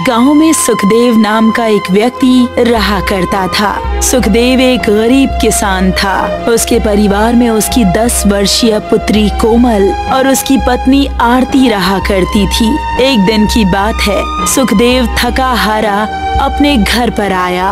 गांव में सुखदेव नाम का एक व्यक्ति रहा करता था। सुखदेव एक गरीब किसान था। उसके परिवार में उसकी 10 वर्षीय पुत्री कोमल और उसकी पत्नी आरती रहा करती थी। एक दिन की बात है, सुखदेव थका हारा अपने घर पर आया।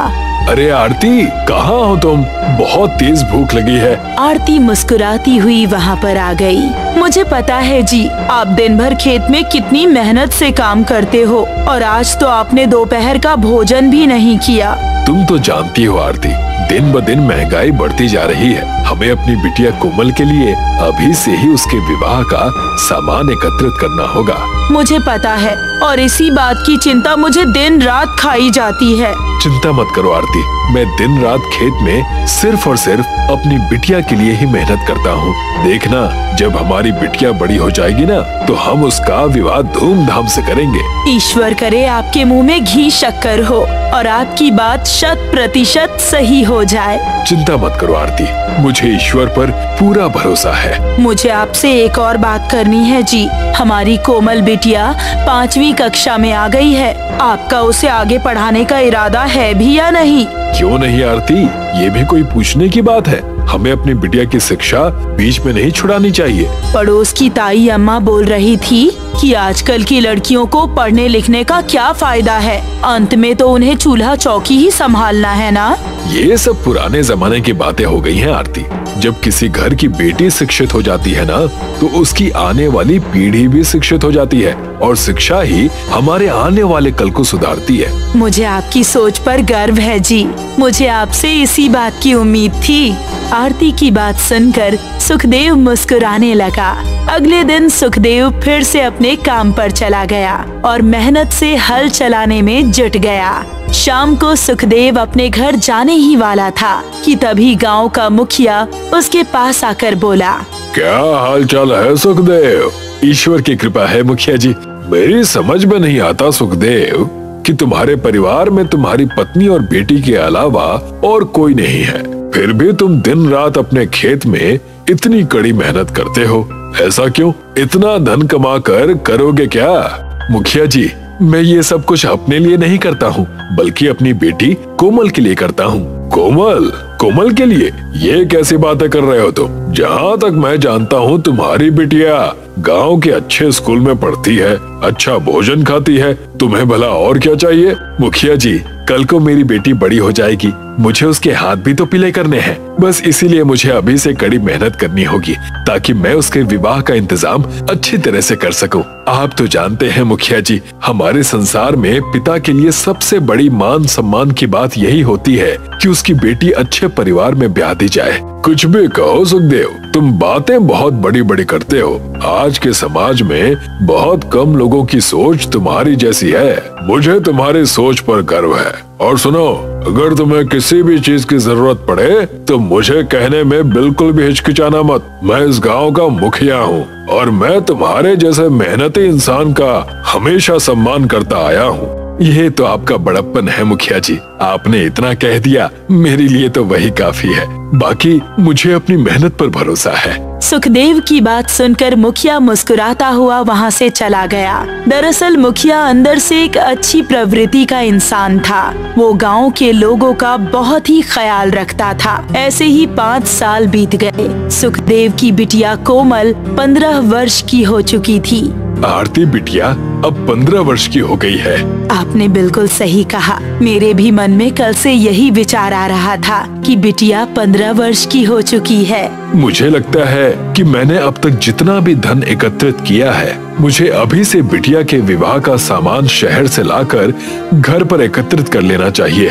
अरे आरती, कहाँ हो तुम? बहुत तेज भूख लगी है। आरती मुस्कुराती हुई वहाँ पर आ गई। मुझे पता है जी, आप दिन भर खेत में कितनी मेहनत से काम करते हो और आज तो आपने दोपहर का भोजन भी नहीं किया। तुम तो जानती हो आरती, दिन ब दिन महंगाई बढ़ती जा रही है। हमें अपनी बिटिया कोमल के लिए अभी से ही उसके विवाह का सामान एकत्रित करना होगा। मुझे पता है और इसी बात की चिंता मुझे दिन रात खाई जाती है। चिंता मत करो आरती, मैं दिन रात खेत में सिर्फ और सिर्फ अपनी बिटिया के लिए ही मेहनत करता हूँ। देखना, जब हमारी बिटिया बड़ी हो जाएगी ना, तो हम उसका विवाह धूमधाम से करेंगे। ईश्वर करे आपके मुंह में घी शक्कर हो और आपकी बात 100% सही हो जाए। चिंता मत करो आरती, मुझे ईश्वर पर पूरा भरोसा है। मुझे आपसे एक और बात करनी है जी। हमारी कोमल बिटिया 5वीं कक्षा में आ गई है। आपका उसे आगे पढ़ाने का इरादा है भी या नहीं? क्यों नहीं आरती, ये भी कोई पूछने की बात है। हमें अपनी बिटिया की शिक्षा बीच में नहीं छुड़ानी चाहिए। पड़ोस की ताई अम्मा बोल रही थी कि आजकल की लड़कियों को पढ़ने लिखने का क्या फायदा है, अंत में तो उन्हें चूल्हा चौकी ही संभालना है ना। ये सब पुराने जमाने की बातें हो गई हैं आरती। जब किसी घर की बेटी शिक्षित हो जाती है ना, तो उसकी आने वाली पीढ़ी भी शिक्षित हो जाती है और शिक्षा ही हमारे आने वाले कल को सुधारती है। मुझे आपकी सोच पर गर्व है जी। मुझे आपसे इसी बात की उम्मीद थी। आरती की बात सुनकर सुखदेव मुस्कुराने लगा। अगले दिन सुखदेव फिर से अपने काम पर चला गया और मेहनत से हल चलाने में जुट गया। शाम को सुखदेव अपने घर जाने ही वाला था कि तभी गांव का मुखिया उसके पास आकर बोला, क्या हाल चाल है सुखदेव? ईश्वर की कृपा है मुखिया जी। मेरी समझ में नहीं आता सुखदेव कि तुम्हारे परिवार में तुम्हारी पत्नी और बेटी के अलावा और कोई नहीं है, फिर भी तुम दिन रात अपने खेत में इतनी कड़ी मेहनत करते हो। ऐसा क्यों? इतना धन कमा कर करोगे क्या? मुखिया जी, मैं ये सब कुछ अपने लिए नहीं करता हूँ, बल्कि अपनी बेटी कोमल के लिए करता हूँ। कोमल? कोमल के लिए? ये कैसी बातें कर रहे हो तुम? जहाँ तक मैं जानता हूँ, तुम्हारी बिटिया गांव के अच्छे स्कूल में पढ़ती है, अच्छा भोजन खाती है। तुम्हें भला और क्या चाहिए? मुखिया जी, कल को मेरी बेटी बड़ी हो जाएगी, मुझे उसके हाथ भी तो पीले करने हैं। बस इसीलिए मुझे अभी से कड़ी मेहनत करनी होगी ताकि मैं उसके विवाह का इंतजाम अच्छी तरह से कर सकूं। आप तो जानते हैं मुखिया जी, हमारे संसार में पिता के लिए सबसे बड़ी मान सम्मान की बात यही होती है कि उसकी बेटी अच्छे परिवार में ब्याह दी जाए। कुछ भी कहो सुखदेव, तुम बातें बहुत बड़ी बड़ी करते हो। आज के समाज में बहुत कम लोगों की सोच तुम्हारी जैसी है। मुझे तुम्हारी सोच पर गर्व है। और सुनो, अगर तुम्हें किसी भी चीज की जरूरत पड़े तो मुझे कहने में बिल्कुल भी हिचकिचाना मत। मैं इस गांव का मुखिया हूँ और मैं तुम्हारे जैसे मेहनती इंसान का हमेशा सम्मान करता आया हूँ। ये तो आपका बड़प्पन है मुखिया जी। आपने इतना कह दिया, मेरे लिए तो वही काफी है। बाकी मुझे अपनी मेहनत पर भरोसा है। सुखदेव की बात सुनकर मुखिया मुस्कुराता हुआ वहाँ से चला गया। दरअसल मुखिया अंदर से एक अच्छी प्रवृत्ति का इंसान था। वो गांव के लोगों का बहुत ही ख्याल रखता था। ऐसे ही 5 साल बीत गए। सुखदेव की बिटिया कोमल 15 वर्ष की हो चुकी थी। आरती बिटिया अब 15 वर्ष की हो गई है। आपने बिल्कुल सही कहा। मेरे भी मन में कल से यही विचार आ रहा था कि बिटिया 15 वर्ष की हो चुकी है। मुझे लगता है कि मैंने अब तक जितना भी धन एकत्रित किया है, मुझे अभी से बिटिया के विवाह का सामान शहर से लाकर घर पर एकत्रित कर लेना चाहिए।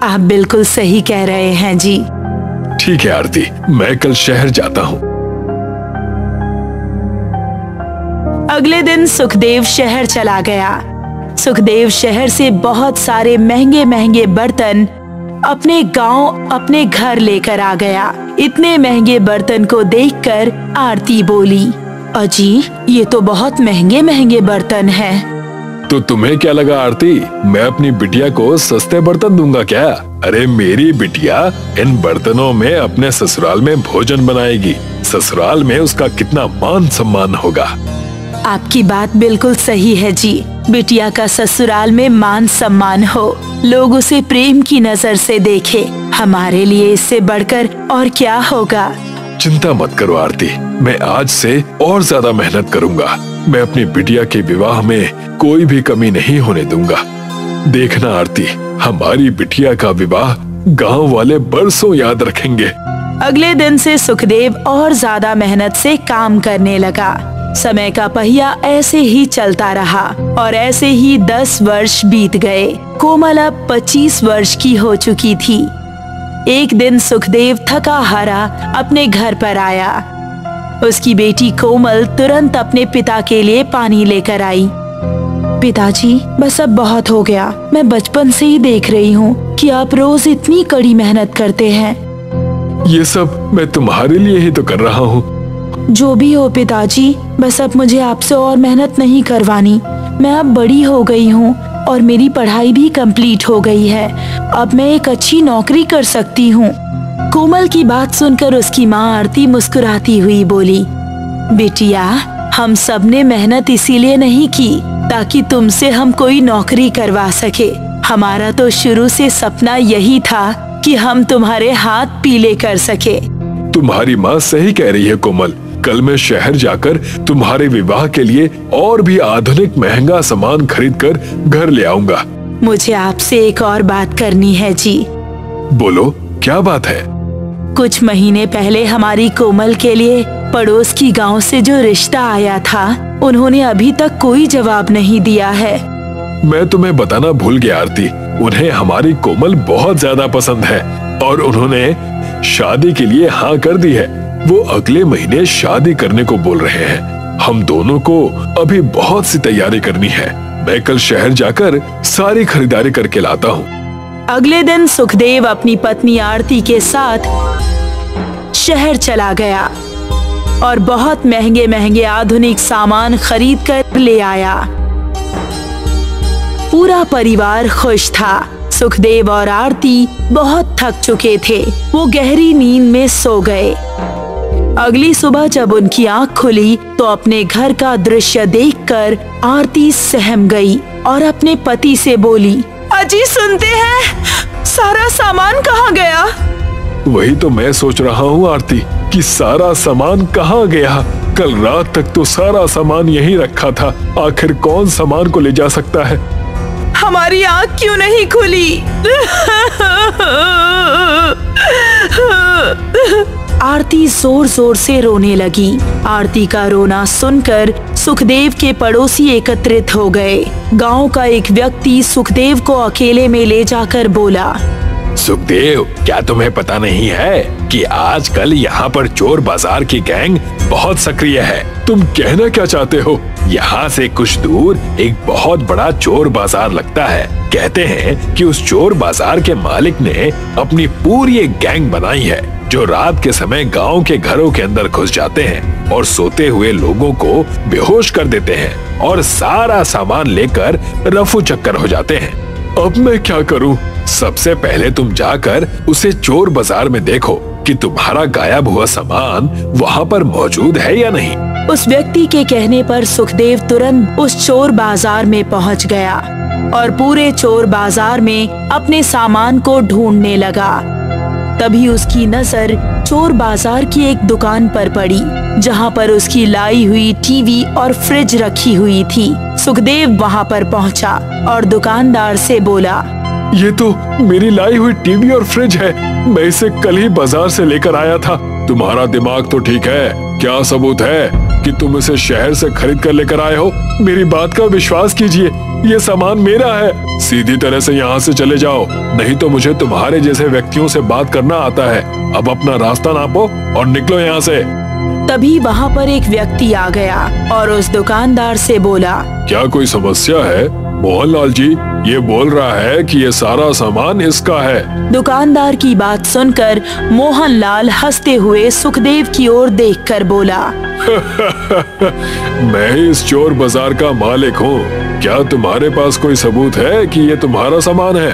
आप बिल्कुल सही कह रहे हैं जी। ठीक है आरती, मैं कल शहर जाता हूँ। अगले दिन सुखदेव शहर चला गया। सुखदेव शहर से बहुत सारे महंगे महंगे बर्तन अपने गांव अपने घर लेकर आ गया। इतने महंगे बर्तन को देखकर आरती बोली, अजी ये तो बहुत महंगे महंगे बर्तन हैं। तो तुम्हें क्या लगा आरती, मैं अपनी बिटिया को सस्ते बर्तन दूंगा क्या? अरे मेरी बिटिया इन बर्तनों में अपने ससुराल में भोजन बनाएगी। ससुराल में उसका कितना मान सम्मान होगा। आपकी बात बिल्कुल सही है जी। बिटिया का ससुराल में मान सम्मान हो, लोग उसे प्रेम की नजर से देखे। हमारे लिए इससे बढ़कर और क्या होगा। चिंता मत करो आरती, मैं आज से और ज्यादा मेहनत करूंगा। मैं अपनी बिटिया के विवाह में कोई भी कमी नहीं होने दूंगा। देखना आरती, हमारी बिटिया का विवाह गांव वाले बरसों याद रखेंगे। अगले दिन से सुखदेव और ज्यादा मेहनत से काम करने लगा। समय का पहिया ऐसे ही चलता रहा और ऐसे ही 10 वर्ष बीत गए। कोमल अब 25 वर्ष की हो चुकी थी। एक दिन सुखदेव थका हारा अपने घर पर आया। उसकी बेटी कोमल तुरंत अपने पिता के लिए पानी लेकर आई। पिताजी, बस अब बहुत हो गया। मैं बचपन से ही देख रही हूँ कि आप रोज इतनी कड़ी मेहनत करते हैं। ये सब मैं तुम्हारे लिए ही तो कर रहा हूँ। जो भी हो पिताजी, बस अब मुझे आपसे और मेहनत नहीं करवानी। मैं अब बड़ी हो गई हूँ और मेरी पढ़ाई भी कंप्लीट हो गई है। अब मैं एक अच्छी नौकरी कर सकती हूँ। कोमल की बात सुनकर उसकी माँ आरती मुस्कुराती हुई बोली, बिटिया, हम सब ने मेहनत इसीलिए नहीं की ताकि तुमसे हम कोई नौकरी करवा सके। हमारा तो शुरू से सपना यही था कि हम तुम्हारे हाथ पीले कर सके। तुम्हारी माँ सही कह रही है कोमल। कल मैं शहर जाकर तुम्हारे विवाह के लिए और भी आधुनिक महंगा सामान खरीदकर घर ले आऊंगा। मुझे आपसे एक और बात करनी है जी। बोलो, क्या बात है? कुछ महीने पहले हमारी कोमल के लिए पड़ोस की गांव से जो रिश्ता आया था, उन्होंने अभी तक कोई जवाब नहीं दिया है। मैं तुम्हें बताना भूल गया आरती, उन्हें हमारी कोमल बहुत ज्यादा पसंद है और उन्होंने शादी के लिए हाँ कर दी है। वो अगले महीने शादी करने को बोल रहे हैं। हम दोनों को अभी बहुत सी तैयारी करनी है। मैं कल शहर जाकर सारी खरीदारी करके लाता हूँ। अगले दिन सुखदेव अपनी पत्नी आरती के साथ शहर चला गया और बहुत महंगे महंगे आधुनिक सामान खरीद कर ले आया। पूरा परिवार खुश था। सुखदेव और आरती बहुत थक चुके थे। वो गहरी नींद में सो गए। अगली सुबह जब उनकी आंख खुली तो अपने घर का दृश्य देखकर आरती सहम गई और अपने पति से बोली, अजी सुनते हैं, सारा सामान कहाँ गया? वही तो मैं सोच रहा हूँ आरती कि सारा सामान कहाँ गया। कल रात तक तो सारा सामान यहीं रखा था। आखिर कौन सामान को ले जा सकता है? हमारी आंख क्यों नहीं खुली? आरती जोर जोर से रोने लगी। आरती का रोना सुनकर सुखदेव के पड़ोसी एकत्रित हो गए। गांव का एक व्यक्ति सुखदेव को अकेले में ले जाकर बोला, सुखदेव, क्या तुम्हें पता नहीं है कि आजकल यहाँ पर चोर बाजार की गैंग बहुत सक्रिय है? तुम कहना क्या चाहते हो? यहाँ से कुछ दूर एक बहुत बड़ा चोर बाजार लगता है। कहते हैं कि उस चोर बाजार के मालिक ने अपनी पूरी एक गैंग बनाई है जो रात के समय गांव के घरों के अंदर घुस जाते हैं और सोते हुए लोगों को बेहोश कर देते हैं और सारा सामान लेकर रफू चक्कर हो जाते हैं। अब मैं क्या करूं? सबसे पहले तुम जाकर उसे चोर बाजार में देखो कि तुम्हारा गायब हुआ सामान वहाँ पर मौजूद है या नहीं। उस व्यक्ति के कहने पर सुखदेव तुरंत उस चोर बाजार में पहुँच गया और पूरे चोर बाजार में अपने सामान को ढूंढने लगा। तभी उसकी नजर चोर बाजार की एक दुकान पर पड़ी जहाँ पर उसकी लाई हुई टीवी और फ्रिज रखी हुई थी। सुखदेव वहाँ पर पहुँचा और दुकानदार से बोला, ये तो मेरी लाई हुई टीवी और फ्रिज है। मैं इसे कल ही बाजार से लेकर आया था। तुम्हारा दिमाग तो ठीक है। क्या सबूत है कि तुम इसे शहर से खरीद कर लेकर आए हो? मेरी बात का विश्वास कीजिए, ये सामान मेरा है। सीधी तरह से यहाँ से चले जाओ, नहीं तो मुझे तुम्हारे जैसे व्यक्तियों से बात करना आता है। अब अपना रास्ता नापो और निकलो यहाँ से। तभी वहाँ पर एक व्यक्ति आ गया और उस दुकानदार से बोला, क्या कोई समस्या है? मोहनलाल जी ये बोल रहा है कि ये सारा सामान इसका है। दुकानदार की बात सुनकर मोहनलाल हंसते हुए सुखदेव की ओर देखकर बोला, मैं ही इस चोर बाजार का मालिक हूँ। क्या तुम्हारे पास कोई सबूत है कि ये तुम्हारा सामान है?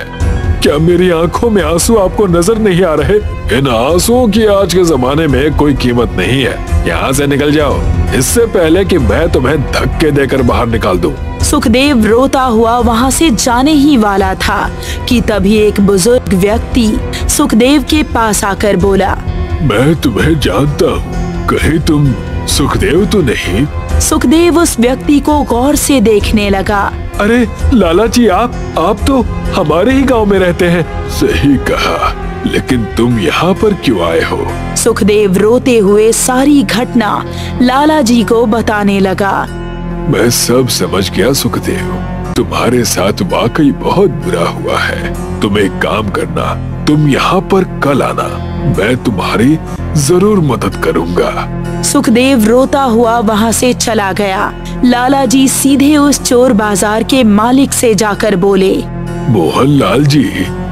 क्या मेरी आंखों में आंसू आपको नजर नहीं आ रहे? इन आंसुओं की आज के जमाने में कोई कीमत नहीं है। यहाँ से निकल जाओ, इससे पहले कि मैं तुम्हें धक्के देकर बाहर निकाल दूं। सुखदेव रोता हुआ वहाँ से जाने ही वाला था कि तभी एक बुजुर्ग व्यक्ति सुखदेव के पास आकर बोला, मैं तुम्हें जानता हूँ, कहीं तुम सुखदेव तो नहीं? सुखदेव उस व्यक्ति को गौर से देखने लगा। अरे लाला जी, आप तो हमारे ही गांव में रहते हैं। सही कहा, लेकिन तुम यहाँ पर क्यों आए हो? सुखदेव रोते हुए सारी घटना लाला जी को बताने लगा। मैं सब समझ गया सुखदेव, तुम्हारे साथ वाकई बहुत बुरा हुआ है। तुम एक काम करना, तुम यहाँ पर कल आना, मैं तुम्हारी जरूर मदद करूँगा। सुखदेव रोता हुआ वहाँ से चला गया। लाला जी सीधे उस चोर बाजार के मालिक से जाकर बोले, मोहनलाल जी,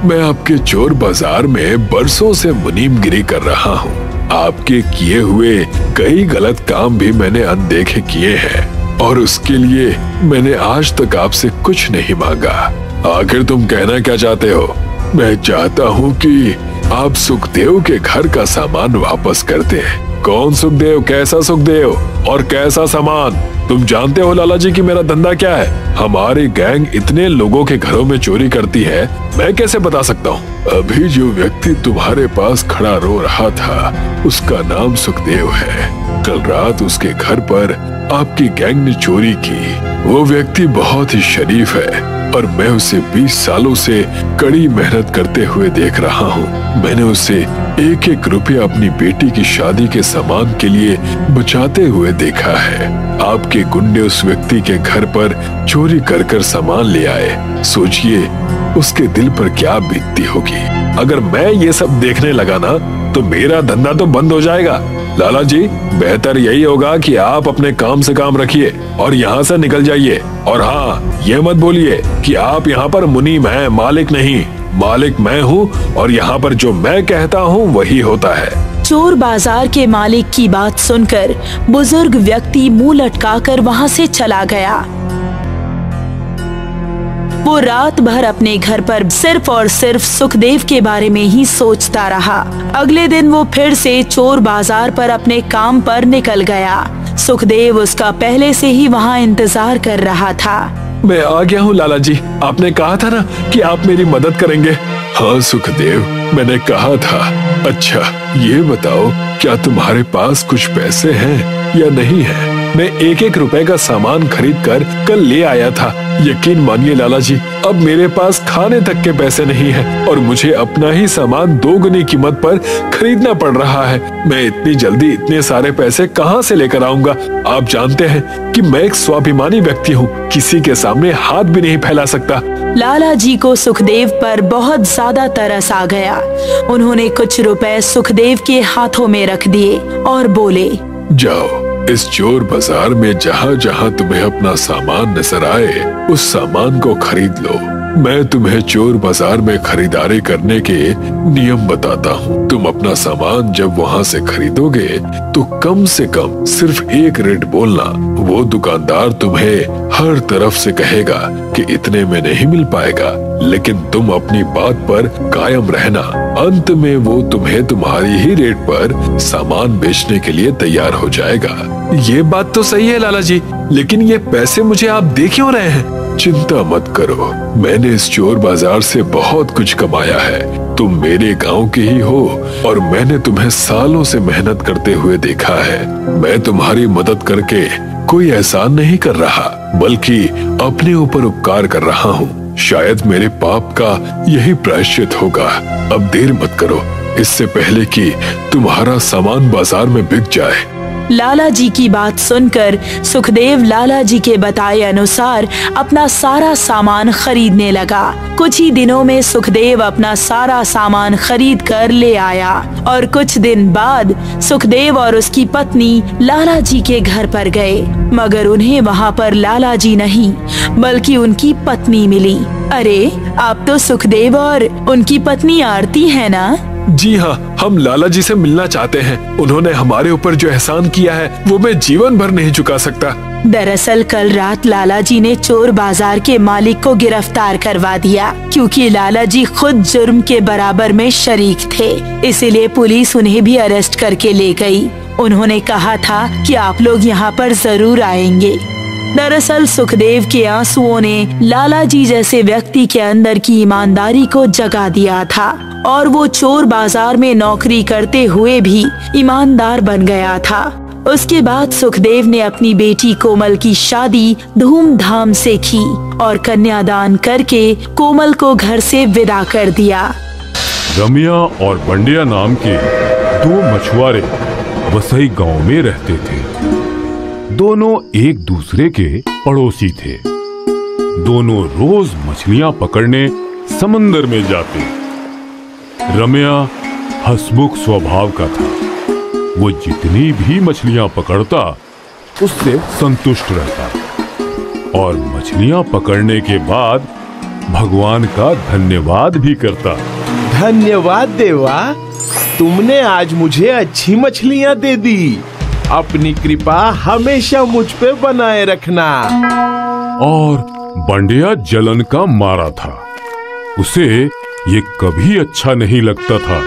मैं आपके चोर बाजार में बरसों से मुनीमगिरी कर रहा हूँ। आपके किए हुए कई गलत काम भी मैंने अनदेखे किए हैं और उसके लिए मैंने आज तक आपसे कुछ नहीं मांगा। आखिर तुम कहना क्या चाहते हो? मैं चाहता हूँ कि आप सुखदेव के घर का सामान वापस कर दें। कौन सुखदेव? कैसा सुखदेव और कैसा सामान? तुम जानते हो लाला जी कि मेरा धंधा क्या है? हमारी गैंग इतने लोगों के घरों में चोरी करती है, मैं कैसे बता सकता हूँ? अभी जो व्यक्ति तुम्हारे पास खड़ा रो रहा था, उसका नाम सुखदेव है। कल रात उसके घर पर आपकी गैंग ने चोरी की। वो व्यक्ति बहुत ही शरीफ है और मैं उसे 20 सालों से कड़ी मेहनत करते हुए देख रहा हूँ। मैंने उसे एक एक रुपया अपनी बेटी की शादी के सामान के लिए बचाते हुए देखा है। आपके गुंडे उस व्यक्ति के घर पर चोरी कर कर सामान ले आए। सोचिए उसके दिल पर क्या बीतती होगी। अगर मैं ये सब देखने लगा ना, तो मेरा धंधा तो बंद हो जाएगा। लाला जी, बेहतर यही होगा कि आप अपने काम से काम रखिए और यहाँ से निकल जाइए। और हाँ, ये मत बोलिए कि आप यहाँ पर मुनीम हैं, मालिक नहीं। मालिक मैं हूँ और यहाँ पर जो मैं कहता हूँ वही होता है। चोर बाजार के मालिक की बात सुनकर बुजुर्ग व्यक्ति मुंह लटकाकर वहाँ से चला गया। वो रात भर अपने घर पर सिर्फ और सिर्फ सुखदेव के बारे में ही सोचता रहा। अगले दिन वो फिर से चोर बाजार पर अपने काम पर निकल गया। सुखदेव उसका पहले से ही वहाँ इंतजार कर रहा था। मैं आ गया हूँ लाला जी, आपने कहा था ना कि आप मेरी मदद करेंगे। हाँ सुखदेव, मैंने कहा था। अच्छा ये बताओ, क्या तुम्हारे पास कुछ पैसे हैं या नहीं है? मैं एक एक रुपए का सामान खरीद कर कल ले आया था। यकीन मानिए लाला जी, अब मेरे पास खाने तक के पैसे नहीं है और मुझे अपना ही सामान 2 गुनी कीमत पर खरीदना पड़ रहा है। मैं इतनी जल्दी इतने सारे पैसे कहाँ से लेकर आऊंगा? आप जानते हैं कि मैं एक स्वाभिमानी व्यक्ति हूँ, किसी के सामने हाथ भी नहीं फैला सकता। लाला जी को सुखदेव पर बहुत ज्यादा तरस आ गया। उन्होंने कुछ रुपए सुखदेव के हाथों में रख दिए और बोले, जाओ इस चोर बाजार में जहाँ जहाँ तुम्हें अपना सामान नजर आए, उस सामान को खरीद लो। मैं तुम्हें चोर बाजार में खरीदारी करने के नियम बताता हूँ। तुम अपना सामान जब वहाँ से खरीदोगे तो कम से कम सिर्फ एक रेट बोलना। वो दुकानदार तुम्हें हर तरफ से कहेगा कि इतने में नहीं मिल पाएगा, लेकिन तुम अपनी बात पर कायम रहना। अंत में वो तुम्हें तुम्हारी ही रेट पर सामान बेचने के लिए तैयार हो जाएगा। ये बात तो सही है लाला जी, लेकिन ये पैसे मुझे आप दे क्यों रहे हैं? चिंता मत करो, मैंने इस चोर बाजार से बहुत कुछ कमाया है। तुम मेरे गांव के ही हो और मैंने तुम्हें सालों से मेहनत करते हुए देखा है। मैं तुम्हारी मदद करके कोई एहसान नहीं कर रहा, बल्कि अपने ऊपर उपकार कर रहा हूँ। शायद मेरे पाप का यही प्रायश्चित होगा। अब देर मत करो, इससे पहले कि तुम्हारा सामान बाजार में बिक जाए। लाला जी की बात सुनकर सुखदेव लाला जी के बताए अनुसार अपना सारा सामान खरीदने लगा। कुछ ही दिनों में सुखदेव अपना सारा सामान खरीद कर ले आया और कुछ दिन बाद सुखदेव और उसकी पत्नी लाला जी के घर पर गए, मगर उन्हें वहाँ पर लाला जी नहीं बल्कि उनकी पत्नी मिली। अरे, आप तो सुखदेव और उनकी पत्नी आरती है ना? जी हाँ, हम लाला जी से मिलना चाहते हैं। उन्होंने हमारे ऊपर जो एहसान किया है वो मैं जीवन भर नहीं चुका सकता। दरअसल कल रात लाला जी ने चोर बाजार के मालिक को गिरफ्तार करवा दिया, क्योंकि लाला जी खुद जुर्म के बराबर में शरीक थे। इसीलिए पुलिस उन्हें भी अरेस्ट करके ले गई। उन्होंने कहा था कि आप लोग यहाँ पर जरूर आएंगे। दरअसल सुखदेव के आंसुओं ने लाला जी जैसे व्यक्ति के अंदर की ईमानदारी को जगा दिया था और वो चोर बाजार में नौकरी करते हुए भी ईमानदार बन गया था। उसके बाद सुखदेव ने अपनी बेटी कोमल की शादी धूमधाम से की और कन्यादान करके कोमल को घर से विदा कर दिया। रमिया और बंडिया नाम के दो मछुआरे वसई गांव में रहते थे। दोनों एक दूसरे के पड़ोसी थे। दोनों रोज मछलियां पकड़ने समंदर में जाते। रमिया हंसमुख स्वभाव का था। वो जितनी भी मछलियां पकड़ता उससे संतुष्ट रहता और मछलियां पकड़ने के बाद भगवान का धन्यवाद भी करता। धन्यवाद देवा, तुमने आज मुझे अच्छी मछलियां दे दी। अपनी कृपा हमेशा मुझ पे बनाए रखना। और बंडिया जलन का मारा था। उसे ये कभी अच्छा नहीं लगता था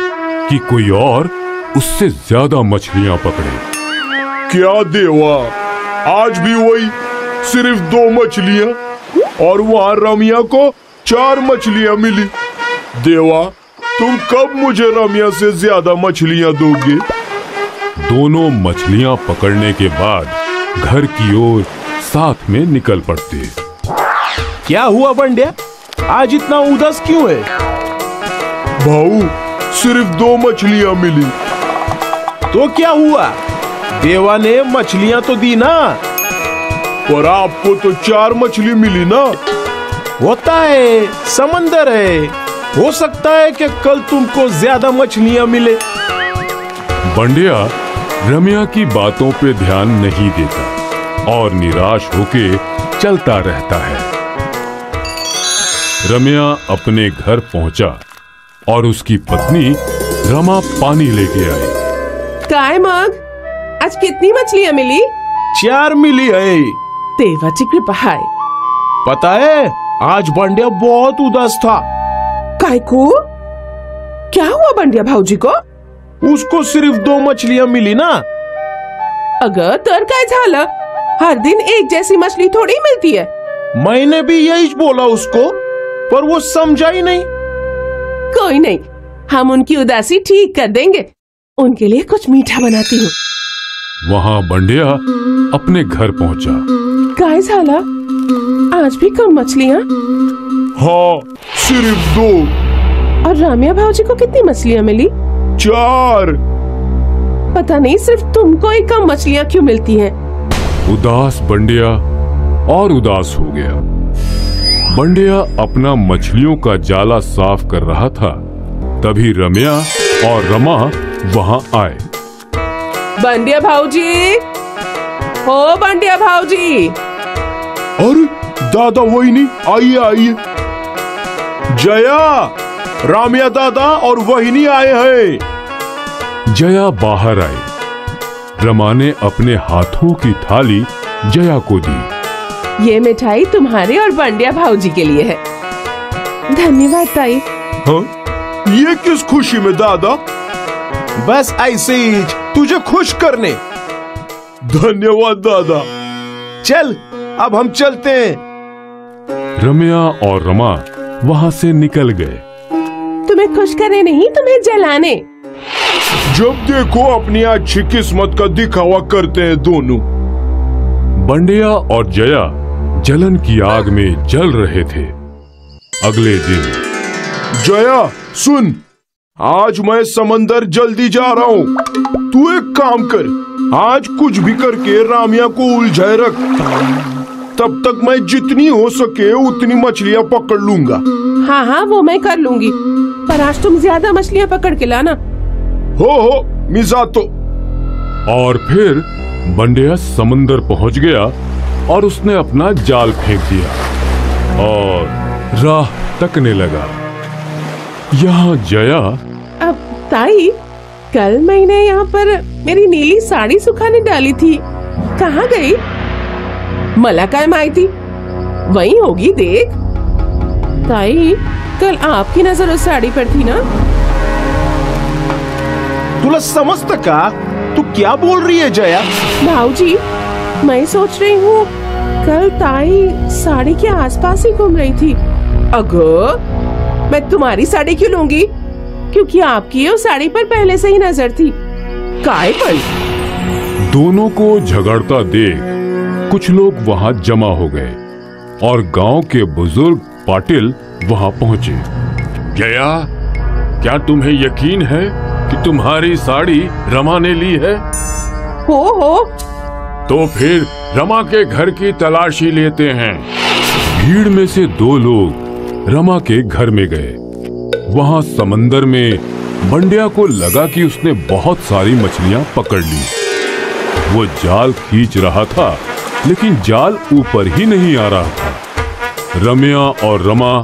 कि कोई और उससे ज्यादा मछलियां पकड़े। क्या देवा, आज भी वही सिर्फ 2 मछलियां और वहाँ रमिया को 4 मछलियां मिली। देवा, तुम कब मुझे रमिया से ज्यादा मछलियां दोगे? दोनों मछलियां पकड़ने के बाद घर की ओर साथ में निकल पड़ते। क्या हुआ बंडिया, आज इतना उदास क्यों है? भाऊ, सिर्फ 2 मछलियां मिली। तो क्या हुआ? देवा ने मछलियां तो दी ना। पर आपको तो 4 मछली मिली ना। होता है, समंदर है, हो सकता है कि कल तुमको ज्यादा मछलियां मिले। बंडिया रमिया की बातों पे ध्यान नहीं देता और निराश होके चलता रहता है। रमिया अपने घर पहुंचा और उसकी पत्नी रमा पानी लेके आई। काय मग, आज कितनी मछलियां मिली? 4 मिली है। देवाची कृपा है। पता है, आज बंडिया बहुत उदास था। काय को? क्या हुआ बंडिया भाऊजी को? उसको सिर्फ 2 मछलियां मिली ना। अगर तर काय झालं? हर दिन एक जैसी मछली थोड़ी मिलती है। मैंने भी यही बोला उसको, पर वो समझा ही नहीं। कोई नहीं, हम उनकी उदासी ठीक कर देंगे। उनके लिए कुछ मीठा बनाती हूँ। वहाँ बंडिया अपने घर पहुँचा। काय झाला? आज भी कम मछलियाँ? हाँ, सिर्फ 2। और रामिया भाऊजी को कितनी मछलियाँ मिली? 4। पता नहीं सिर्फ तुमको ही कम मछलियाँ क्यों मिलती हैं? उदास बंडिया और उदास हो गया। बंडिया अपना मछलियों का जाला साफ कर रहा था, तभी रमिया और रमा वहाँ आए। बंडिया भाऊजी, हो बंडिया भाऊजी। अरे दादा, वही नहीं, आइए आइए। जया, रामिया दादा और वहिनी आए हैं। जया बाहर आई। रमा ने अपने हाथों की थाली जया को दी। ये मिठाई तुम्हारे और बंडिया भाऊजी के लिए है। धन्यवाद ताई। हाँ? ये किस खुशी में दादा? बस ऐसे ही तुझे खुश करने। धन्यवाद दादा। चल, अब हम चलते हैं। रमिया और रमा वहाँ से निकल गए। तुम्हें खुश करने नहीं, तुम्हें जलाने। जब देखो अपनी अच्छी किस्मत का दिखावा करते हैं दोनों। बंडिया और जया जलन की आग में जल रहे थे। अगले दिन, जया सुन, आज मैं समंदर जल्दी जा रहा हूँ। तू एक काम कर, आज कुछ भी करके रामिया को उलझाए रख। तब तक मैं जितनी हो सके उतनी मछलियाँ पकड़ लूंगा। हाँ हाँ, वो मैं कर लूंगी, पर आज तुम ज्यादा मछलियाँ पकड़ के लाना। हो मिजा तो। और फिर बंडिया समंदर पहुंच गया और उसने अपना जाल फेंक दिया और राह तकने लगा। यहाँ जया, अब ताई, कल मैंने यहाँ पर मेरी नीली साड़ी सुखाने डाली थी, कहाँ गई? मला काय माहिती, वही होगी देख। ताई, कल आपकी नजर उस साड़ी पर थी ना? तुला समझता का? तू क्या बोल रही है जया? भाऊजी, मैं सोच रही हूँ कल ताई साड़ी के आसपास ही घूम रही थी। अगो, मैं तुम्हारी साड़ी क्यों लूंगी? क्योंकि आपकी उस साड़ी पर पहले से ही नजर थी। काय पर? दोनों को झगड़ता देख कुछ लोग वहां जमा हो गए और गांव के बुजुर्ग पाटिल वहां पहुंचे। जया, क्या तुम्हें यकीन है कि तुम्हारी साड़ी रमा ने ली है? हो। तो फिर रमा के घर की तलाशी लेते हैं। भीड़ में से दो लोग रमा के घर में गए। वहां समंदर में बंडिया को लगा कि उसने बहुत सारी मछलियां पकड़ ली। वो जाल खींच रहा था, लेकिन जाल ऊपर ही नहीं आ रहा था। रम्या और रमा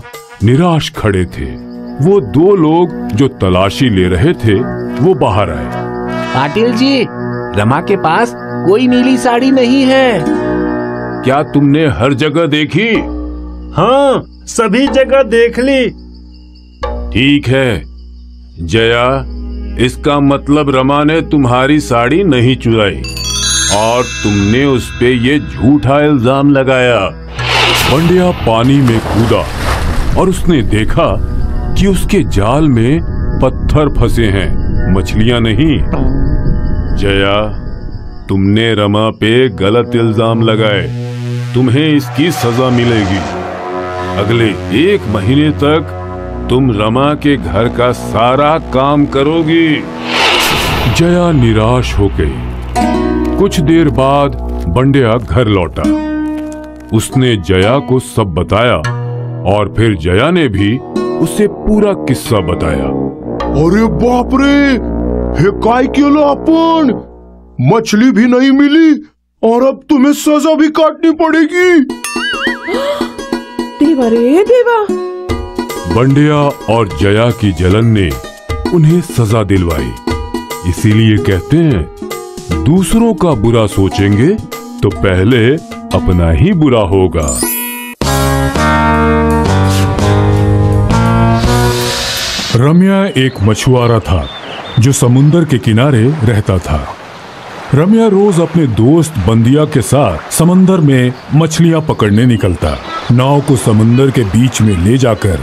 निराश खड़े थे। वो दो लोग जो तलाशी ले रहे थे वो बाहर आए। पाटिल जी, रमा के पास कोई नीली साड़ी नहीं है। क्या तुमने हर जगह देखी? हाँ, सभी जगह देख ली। ठीक है जया, इसका मतलब रमा ने तुम्हारी साड़ी नहीं चुराई और तुमने उस पे ये झूठा इल्जाम लगाया। बंडिया पानी में कूदा और उसने देखा कि उसके जाल में पत्थर फंसे हैं, मछलियां नहीं। जया, तुमने रमा पे गलत इल्जाम लगाए, तुम्हें इसकी सजा मिलेगी। अगले 1 महीने तक तुम रमा के घर का सारा काम करोगी। जया निराश हो गई। कुछ देर बाद बंडिया घर लौटा। उसने जया को सब बताया और फिर जया ने भी उसे पूरा किस्सा बताया। अरे बाप रे, हे काय केलं आपण? मछली भी नहीं मिली और अब तुम्हें सजा भी काटनी पड़ेगी। देवा रे देवा। बंडिया और जया की जलन ने उन्हें सजा दिलवाई। इसीलिए कहते हैं, दूसरों का बुरा सोचेंगे तो पहले अपना ही बुरा होगा। रम्या एक मछुआरा था जो समुंदर के किनारे रहता था। रम्या रोज अपने दोस्त बंदिया के साथ समंदर में मछलियां पकड़ने निकलता। नाव को समुंदर के बीच में ले जाकर,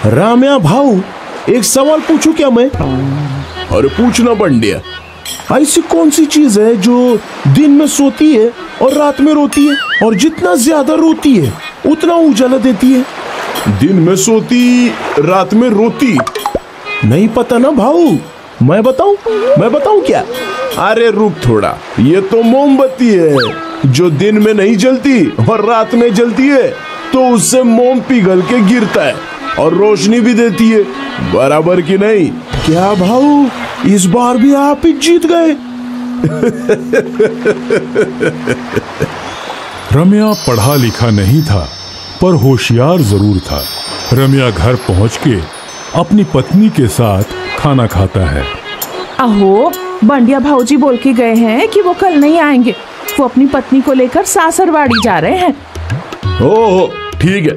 राम्या भाऊ, एक सवाल पूछूं क्या मैं? अरे पूछना बंडिया। ऐसी कौन सी चीज है जो दिन में सोती है और रात में रोती है, और जितना ज्यादा रोती है उतना उजाला देती है? दिन में सोती, रात में रोती। नहीं पता ना भाऊ? मैं बताऊं क्या? अरे रुक थोड़ा, ये तो मोमबत्ती है जो दिन में नहीं जलती और रात में जलती है, तो उससे मोम पिघल के गिरता है और रोशनी भी देती है, बराबर की नहीं? क्या भाऊ, इस बार भी आप ही जीत गए। रम्या पढ़ा लिखा नहीं था, पर होशियार जरूर था। रम्या घर पहुंच के अपनी पत्नी के साथ खाना खाता है। अहो, बंडिया भाऊजी बोल के गए हैं कि वो कल नहीं आएंगे। वो अपनी पत्नी को लेकर सासरवाड़ी जा रहे हैं। ओह ठीक है।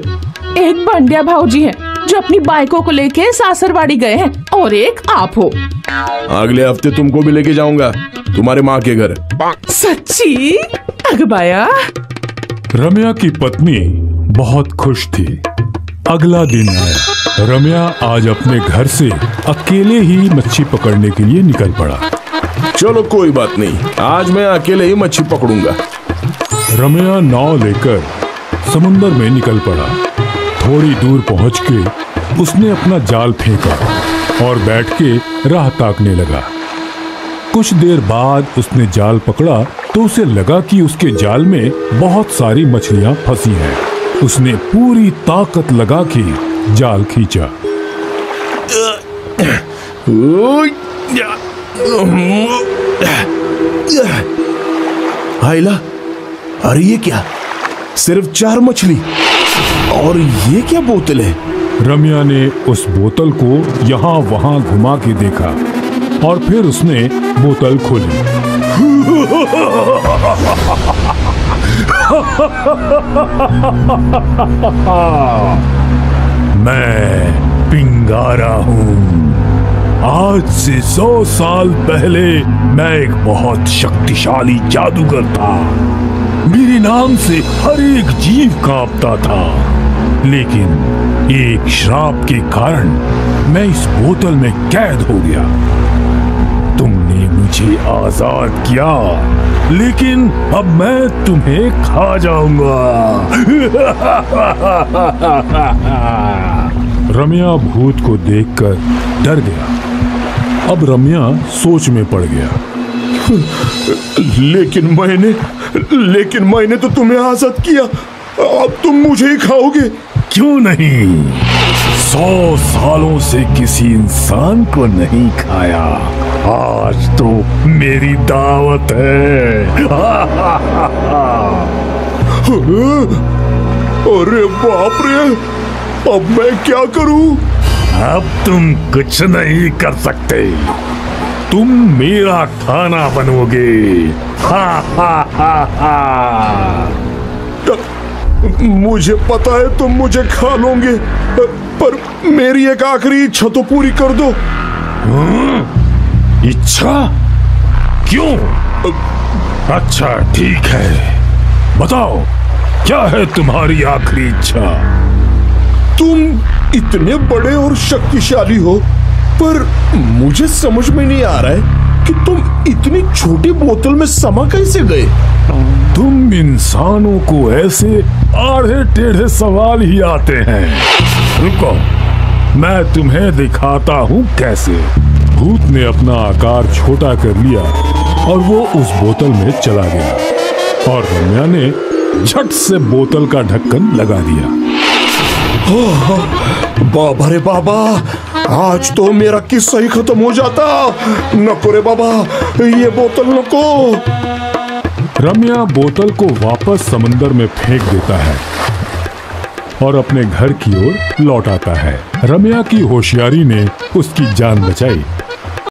एक बंडिया भाऊजी हैं जो अपनी बाइकों को लेके सासरवाड़ी गए हैं, और एक आप हो। अगले हफ्ते तुमको भी लेके जाऊंगा तुम्हारे माँ के घर। सच्ची? अगबाया। रम्या की पत्नी बहुत खुश थी। अगला दिन आया। रम्या आज अपने घर से अकेले ही मच्छी पकड़ने के लिए निकल पड़ा। चलो कोई बात नहीं, आज मैं अकेले ही मच्छी पकड़ूंगा। रम्या नाव लेकर समुंदर में निकल पड़ा। थोड़ी दूर पहुंच के उसने अपना जाल फेंका और बैठ के राह ताकने लगा। कुछ देर बाद उसने जाल पकड़ा तो उसे लगा कि उसके जाल में बहुत सारी मछलियां फंसी हैं। उसने पूरी ताकत लगा के जाल खींचा। आइला, अरे ये क्या? सिर्फ 4 मछली, और ये क्या बोतल है? रम्या ने उस बोतल को यहाँ वहाँ घुमा के देखा और फिर उसने बोतल खोली। मैं पिंगारा हूँ, आज से 100 साल पहले मैं एक बहुत शक्तिशाली जादूगर था। मेरे नाम से हर एक जीव कांपता था, लेकिन एक श्राप के कारण मैं इस बोतल में कैद हो गया। तुमने मुझे आजाद किया, लेकिन अब मैं तुम्हें खा जाऊंगा। रम्या भूत को देखकर डर गया। अब रम्या सोच में पड़ गया। लेकिन मैंने तो तुम्हें आजाद किया, अब तुम मुझे ही खाओगे। क्यों नहीं? 100 सालों से किसी इंसान को नहीं खाया, आज तो मेरी दावत है। अरे बाप रे, अब मैं क्या करूं? अब तुम कुछ नहीं कर सकते, तुम मेरा खाना बनोगे। मुझे पता है तुम मुझे खा लोगे, पर मेरी एक आखिरी इच्छा तो पूरी कर दो। इच्छा? क्यों? अच्छा ठीक है, बताओ क्या है तुम्हारी आखिरी इच्छा? तुम इतने बड़े और शक्तिशाली हो, पर मुझे समझ में नहीं आ रहा है कि तुम इतनी छोटी बोतल में समा कैसे गए? तुम इंसानों को ऐसे आड़े टेढ़े सवाल ही आते हैं। रुको, मैं तुम्हें दिखाता हूँ कैसे। भूत ने अपना आकार छोटा कर लिया और वो उस बोतल में चला गया और रम्या ने झट से बोतल का ढक्कन लगा दिया। बाबा रे बाबा, आज तो मेरा किस्सा ही खत्म हो जाता। नको रे बाबा, ये बोतल नको। रम्या बोतल को वापस समंदर में फेंक देता है और अपने घर की ओर लौट आता है। रम्या की होशियारी ने उसकी जान बचाई